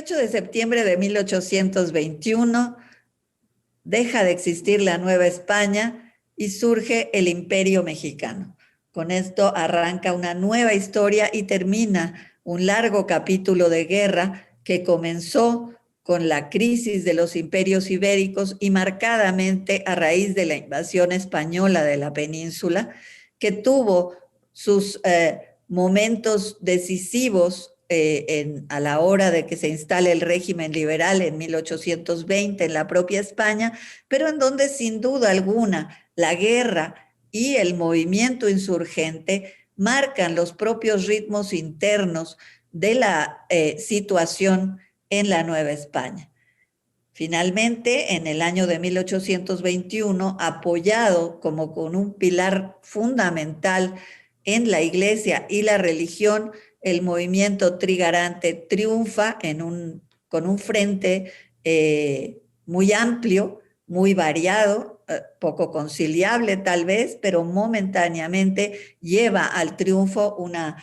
18 de septiembre de 1821 deja de existir la Nueva España y surge el Imperio Mexicano. Con esto arranca una nueva historia y termina un largo capítulo de guerra que comenzó con la crisis de los imperios ibéricos y marcadamente a raíz de la invasión española de la península, que tuvo sus momentos decisivos a la hora de que se instale el régimen liberal en 1820 en la propia España, pero en donde sin duda alguna la guerra y el movimiento insurgente marcan los propios ritmos internos de la situación en la Nueva España. Finalmente, en el año de 1821, apoyado como con un pilar fundamental en la Iglesia y la religión, el movimiento trigarante triunfa con un frente muy amplio, muy variado, poco conciliable tal vez, pero momentáneamente lleva al triunfo una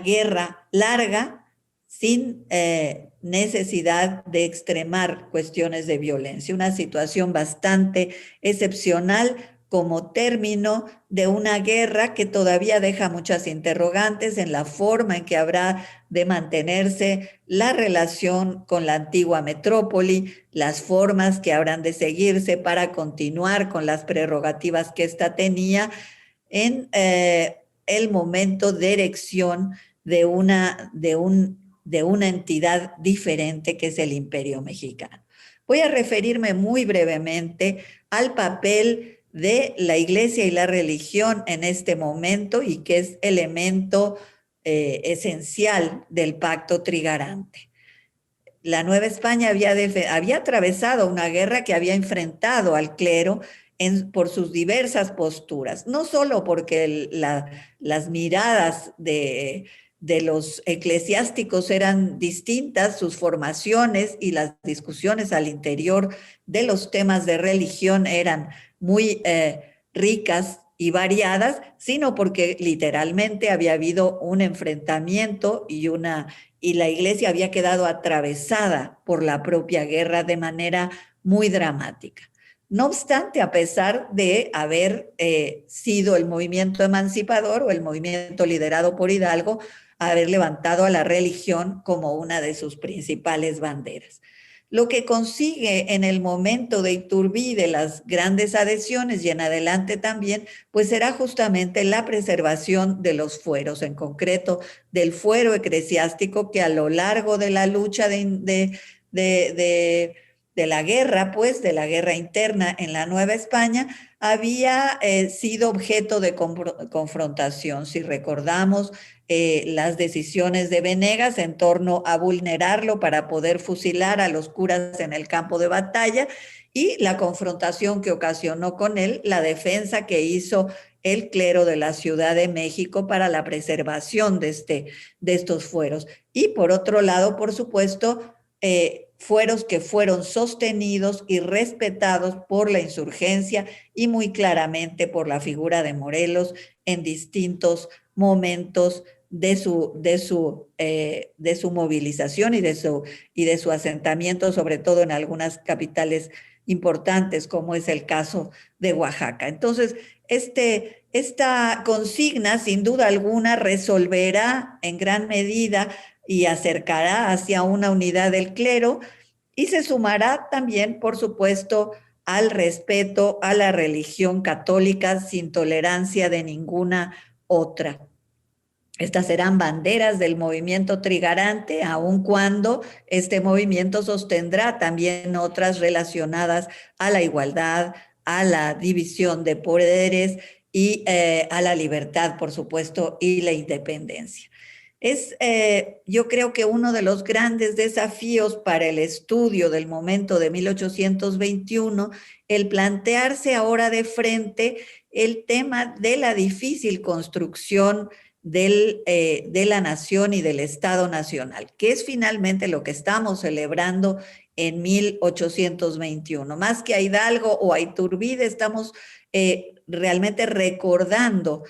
guerra larga sin necesidad de extremar cuestiones de violencia. Una situación bastante excepcional como término de una guerra que todavía deja muchas interrogantes en la forma en que habrá de mantenerse la relación con la antigua metrópoli, las formas que habrán de seguirse para continuar con las prerrogativas que ésta tenía en el momento de erección de una entidad diferente que es el Imperio Mexicano. Voy a referirme muy brevemente al papel de la Iglesia y la religión en este momento y que es elemento esencial del pacto trigarante. La Nueva España había atravesado una guerra que había enfrentado al clero por sus diversas posturas, no solo porque las miradas de los eclesiásticos eran distintas, sus formaciones y las discusiones al interior de los temas de religión eran muy ricas y variadas, sino porque literalmente había habido un enfrentamiento y la Iglesia había quedado atravesada por la propia guerra de manera muy dramática. No obstante, a pesar de haber sido el movimiento emancipador o el movimiento liderado por Hidalgo, haber levantado a la religión como una de sus principales banderas. Lo que consigue en el momento de Iturbide las grandes adhesiones y en adelante también, pues será justamente la preservación de los fueros, en concreto del fuero eclesiástico que a lo largo de la lucha de la guerra, pues de la guerra interna en la Nueva España, había sido objeto de confrontación. Si recordamos las decisiones de Venegas en torno a vulnerarlo para poder fusilar a los curas en el campo de batalla y la confrontación que ocasionó con él, la defensa que hizo el clero de la Ciudad de México para la preservación de estos fueros. Y por otro lado, por supuesto, fueros que fueron sostenidos y respetados por la insurgencia y muy claramente por la figura de Morelos en distintos momentos de su movilización y de su asentamiento, sobre todo en algunas capitales importantes, como es el caso de Oaxaca. Entonces, esta consigna, sin duda alguna, resolverá en gran medida y acercará hacia una unidad del clero y se sumará también, por supuesto, al respeto a la religión católica sin tolerancia de ninguna otra. Estas serán banderas del movimiento trigarante, aun cuando este movimiento sostendrá también otras relacionadas a la igualdad, a la división de poderes y a la libertad, por supuesto, y la independencia. Yo creo que uno de los grandes desafíos para el estudio del momento de 1821, el plantearse ahora de frente el tema de la difícil construcción de la nación y del Estado Nacional, que es finalmente lo que estamos celebrando en 1821. Más que a Hidalgo o a Iturbide, estamos realmente recordando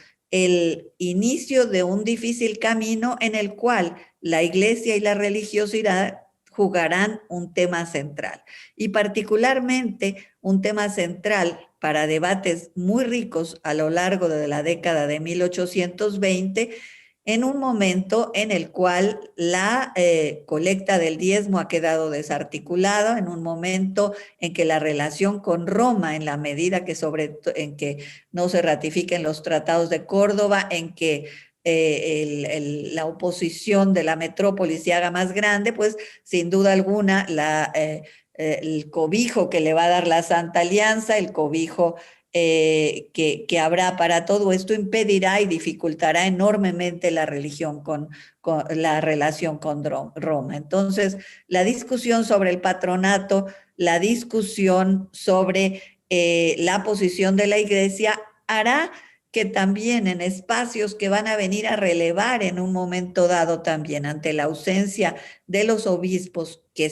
el inicio de un difícil camino en el cual la Iglesia y la religiosidad jugarán un tema central. Y particularmente un tema central para debates muy ricos a lo largo de la década de 1820, en un momento en el cual la colecta del diezmo ha quedado desarticulada, en un momento en que la relación con Roma, en la medida que en que no se ratifiquen los tratados de Córdoba, en que la oposición de la metrópoli se haga más grande, pues sin duda alguna el cobijo que le va a dar la Santa Alianza, el cobijo que habrá para todo esto impedirá y dificultará enormemente la con la relación con Roma. Entonces, la discusión sobre el patronato, la discusión sobre la posición de la Iglesia hará que también en espacios que van a venir a relevar en un momento dado también ante la ausencia de los obispos que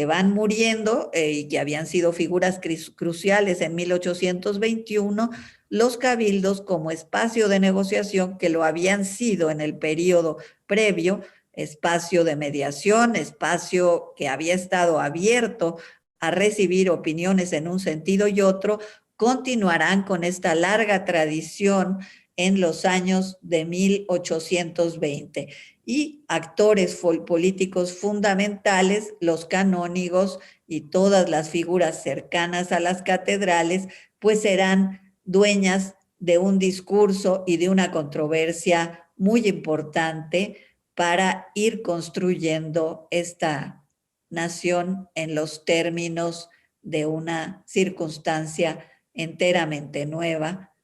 van muriendo y que habían sido figuras cruciales en 1821, los cabildos como espacio de negociación que lo habían sido en el periodo previo, espacio de mediación, espacio que había estado abierto a recibir opiniones en un sentido y otro, continuarán con esta larga tradición en los años de 1820. Y actores políticos fundamentales, los canónigos y todas las figuras cercanas a las catedrales, pues serán dueñas de un discurso y de una controversia muy importante para ir construyendo esta nación en los términos de una circunstancia enteramente nueva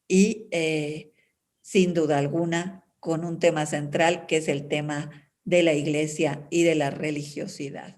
y sin duda alguna con un tema central que es el tema de la iglesia y de la religiosidad.